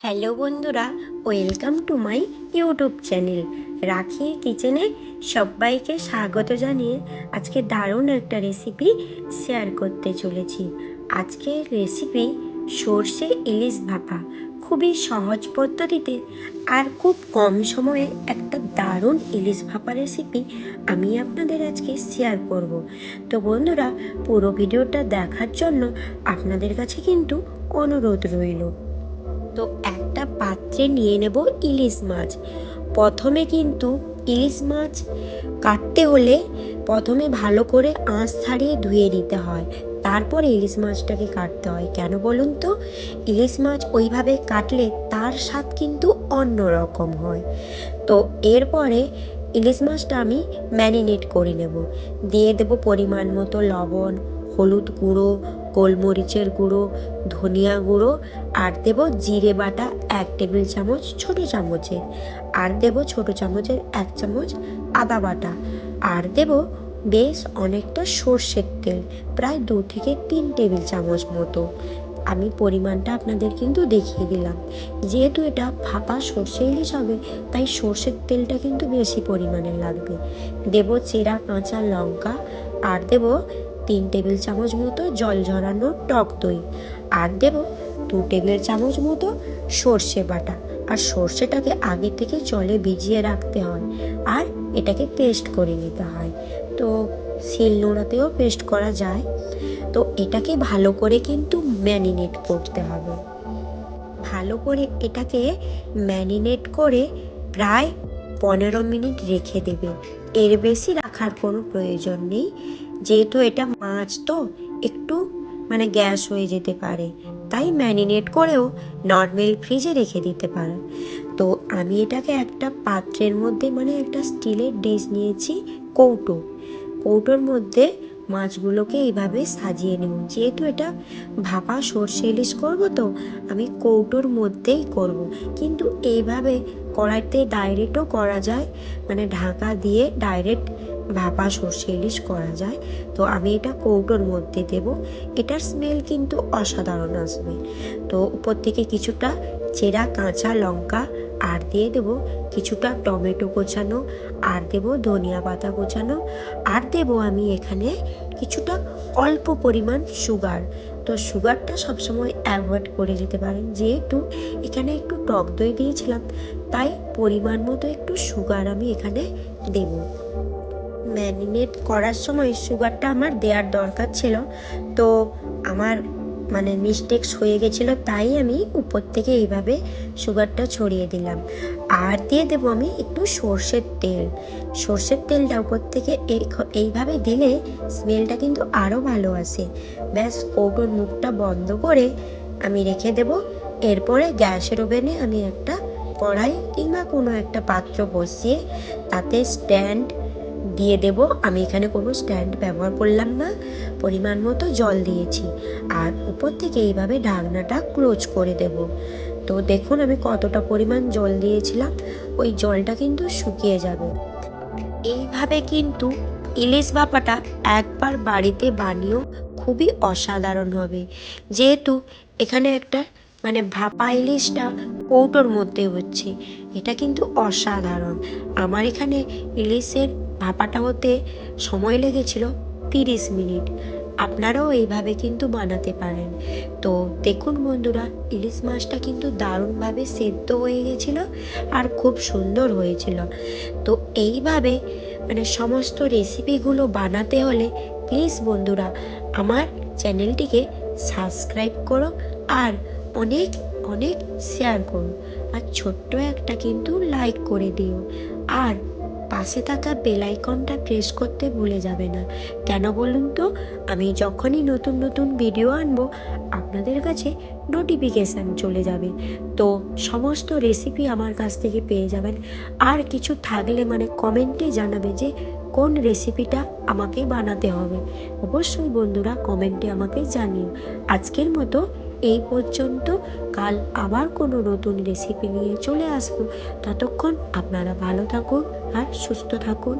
Hello বন্ধুরা, welcome to my YouTube channel রাখির কিচেনে সবাইকে স্বাগত জানিয়ে আজকে দারুণ একটা রেসিপি শেয়ার করতে চলেছি। আজকের রেসিপি সর্ষে ইলিশ ভাপা, খুবই সহজ পদ্ধতিতে আর খুব কম সময়ে একটা দারুণ ইলিশ ভাপা রেসিপি আমি আপনাদের আজকে শেয়ার করব। তো বন্ধুরা, পুরো ভিডিওটা দেখার জন্য আপনাদের কাছে কিন্তু অনুরোধ রইল। তো একটা পাত্রে নিয়ে নেব ইলিশ মাছ। প্রথমে কিন্তু ইলিশ মাছ কাটতে হলে প্রথমে ভালো করে আঁশ ছাড়িয়ে ধুয়ে নিতে হয়, তারপরে ইলিশ মাছটাকে কাটতে হয়। কেন বলুন তো? ইলিশ মাছ ওইভাবে কাটলে তার স্বাদ কিন্তু অন্য রকম হয়। তো এরপরে ইলিশ মাছটা আমি ম্যারিনেট করে নেব। দিয়ে দেব পরিমাণ মতো লবণ, হলুদ গুঁড়ো, গোলমরিচের গুঁড়ো, ধনিয়া গুঁড়ো, আর দেব জিরে বাটা 1 টেবিল চামচ ছোটো চামচের, আর দেব ছোটো চামচের 1 চামচ আদা বাটা, আর দেব বেশ অনেকটা সর্ষের তেল, প্রায় 2 থেকে 3 টেবিল চামচ মতো। আমি পরিমাণটা আপনাদের কিন্তু দেখিয়ে দিলাম। যেহেতু এটা ভাপা সর্ষে ইলিশ হবে, তাই সর্ষের তেলটা কিন্তু বেশি পরিমাণে লাগবে। দেব চেরা কাঁচা লঙ্কা, আর দেব 3 টেবিল চামচ মতো জল ঝরানো টক দই, আর দেব 2 টেবিল চামচ মতো সর্ষে বাটা। আর সর্ষেটাকে আগে থেকে জলে ভিজিয়ে রাখতে হয়, আর এটাকে পেস্ট করে নিতে হয়। তো শিলনোড়াতেও পেস্ট করা যায়। তো এটাকে ভালো করে কিন্তু ম্যারিনেট করতে হবে। ভালো করে এটাকে ম্যারিনেট করে প্রায় 15 মিনিট রেখে দেবে। এর বেশি রাখার কোনো প্রয়োজন নেই, যেহেতু এটা মাছ তো একটু গ্যাস হয়ে যেতে পারে, তাই ম্যারিনেট করেও নর্মাল ফ্রিজে রেখে দিতে পারে। তো আমি এটাকে একটা পাত্রের মধ্যে একটা স্টিলের ডিশ নিয়েছি, কৌটো। কৌটোর মধ্যে মাছগুলোকে এইভাবে সাজিয়ে নেব। যেহেতু এটা ভাপা সর্ষে ইলিশ করবো, তো আমি কৌটোর মধ্যেই করব। কিন্তু এইভাবে কড়াইতে ডাইরেক্টও করা যায়, ঢাকা দিয়ে ডাইরেক্ট ভাপা সর্ষে ইলিশ করা যায়। তো আমি এটা কৌটোর মধ্যে দেব। এটার স্মেল কিন্তু অসাধারণ আসবে। তো উপর থেকে কিছুটা চেরা কাঁচা লঙ্কা, আর দিয়ে দেব কিছুটা টমেটো কোচানো, আর দেব ধনিয়া পাতা কোচানো, আর দেব আমি এখানে কিছুটা অল্প পরিমাণ সুগার। তো সুগারটা সবসময় অ্যাভয়েড করে দিতে পারেন, যেহেতু এখানে একটু টক দই দিয়েছিলাম, তাই পরিমাণ মতো একটু সুগার আমি এখানে দেব। ম্যারিনেট করার সময় সুগারটা আমার দেওয়ার দরকার ছিল, তো আমার মিস্টেক্স হয়ে গেছিলো, তাই আমি উপর থেকে এইভাবে সুগারটা ছড়িয়ে দিলাম। আর দিয়ে দেবো আমি একটু সর্ষের তেল। সর্ষের তেলটা উপর থেকে এইভাবে দিলে স্মেলটা কিন্তু আরও ভালো আসে। ব্যাস, কৌটোর মুখটা বন্ধ করে আমি রেখে দেব। এরপরে গ্যাসের ওভেনে আমি একটা কড়াই কিংবা কোনো একটা পাত্র বসিয়ে তাতে স্ট্যান্ড দিয়ে দেব। আমি এখানে কোনো স্ট্যান্ড ব্যবহার করলাম না। পরিমাণ মতো জল দিয়েছি, আর উপর থেকে এইভাবে ঢাকনাটা ক্লোজ করে দেব। তো দেখুন আমি কতটা পরিমাণ জল দিয়েছিলাম, ওই জলটা কিন্তু শুকিয়ে যাবে। এইভাবে কিন্তু ইলিশ ভাপাটা একবার বাড়িতে বানিয়েও খুবই অসাধারণ হবে। যেহেতু এখানে একটা ভাপা ইলিশটা কৌটোর মধ্যে হচ্ছে, এটা কিন্তু অসাধারণ। আমার এখানে ইলিশের ভাপাটা হতে সময় লেগেছিল 30 মিনিট। আপনারাও এইভাবে কিন্তু বানাতে পারেন। তো দেখুন বন্ধুরা, ইলিশ মাছটা কিন্তু দারুণভাবে সেদ্ধ হয়ে গেছিলো, আর খুব সুন্দর হয়েছিল। তো এইভাবে সমস্ত রেসিপিগুলো বানাতে হলে প্লিজ বন্ধুরা আমার চ্যানেলটিকে সাবস্ক্রাইব করো, আর অনেক অনেক শেয়ার করো, আর ছোট্ট একটা কিন্তু লাইক করে দিও। আর পাশে থাকা বেল আইকনটা প্রেস করতে ভুলে যাবে না। কেন বলুন তো? আমি যখনই নতুন নতুন ভিডিও আনবো, আপনাদের কাছে নোটিফিকেশান চলে যাবে। তো সমস্ত রেসিপি আমার কাছ থেকে পেয়ে যাবেন। আর কিছু থাকলে কমেন্টে জানাবে যে কোন রেসিপিটা আমাকে বানাতে হবে। অবশ্যই বন্ধুরা কমেন্টে আমাকে জানিও। আজকের মতো এই পর্যন্ত। কাল আবার কোনো নতুন রেসিপি নিয়ে চলে আসবো। ততক্ষণ আপনারা ভালো থাকুন আর সুস্থ থাকুন।